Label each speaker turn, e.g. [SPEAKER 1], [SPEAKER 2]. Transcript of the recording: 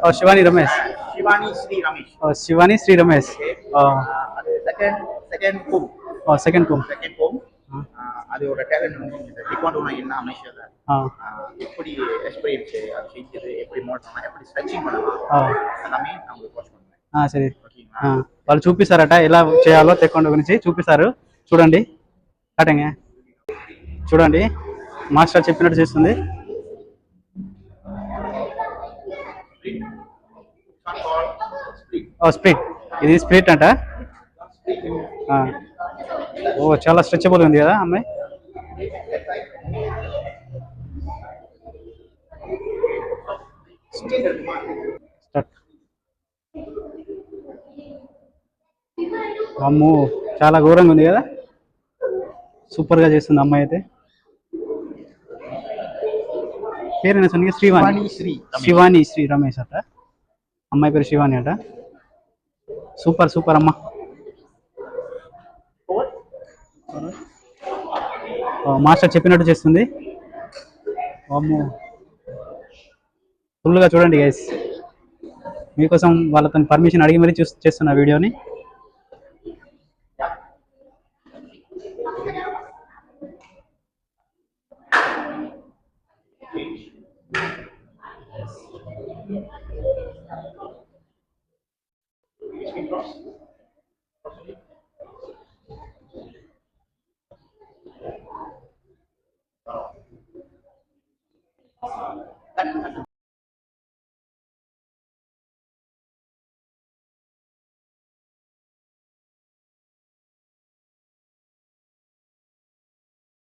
[SPEAKER 1] Oh, Shivani Ramesh.
[SPEAKER 2] Shivani Sri Ramesh.
[SPEAKER 1] Oh, Shivani Sri Ramesh.
[SPEAKER 2] Okay.
[SPEAKER 1] Oh,
[SPEAKER 2] அது second kum.
[SPEAKER 1] oh, second kum.
[SPEAKER 2] Second kum. அது ஒரு talent வந்து இந்த டிக்வாண்டோனா என்ன அமைச்சது
[SPEAKER 1] Ah,
[SPEAKER 2] எப்படி எக்ஸ்பீரியன்ஸ் அது செஞ்சது எப்படி மோட் பண்ணலாம் எப்படி ஸ்ட்ரெச்சிங் பண்ணலாம்
[SPEAKER 1] ah,
[SPEAKER 2] எல்லாமே நான் உங்களுக்கு కోచ్ பண்ணுவேன்
[SPEAKER 1] సరే.
[SPEAKER 2] ఓకేங்களா
[SPEAKER 1] వాళ్ళు చూపిస్తారట ఎలా చేయాలో తెక్కొండ గురించి చూపిస్తారు. చూడండి కటింగ్ చూడండి మాస్టర్ చెప్పినట్టు చేస్తుంది. ఓ స్ప్లిట్, ఇది స్ప్లిట్ అంట. ఆ, ఓ చాలా స్ట్రెచబుల్ ఉంది కదా అమ్మాయి. స్టార్ట్. అమ్మో చాలా ఘోరంగా ఉంది కదా. సూపర్గా చేస్తుంది అమ్మాయి అయితే. పేరు సొనికి శ్రీవాణి. శివాని శ్రీ రమేష్ అట. అమ్మాయి పేరు శివాని అట. సూపర్ సూపర్ అమ్మ. మాస్టర్ చెప్పినట్టు చేస్తుంది. అమ్మో ఫుల్గా చూడండి గైస్. మీకోసం వాళ్ళతో పర్మిషన్ అడిగి మరీ చేస్తున్న వీడియోని.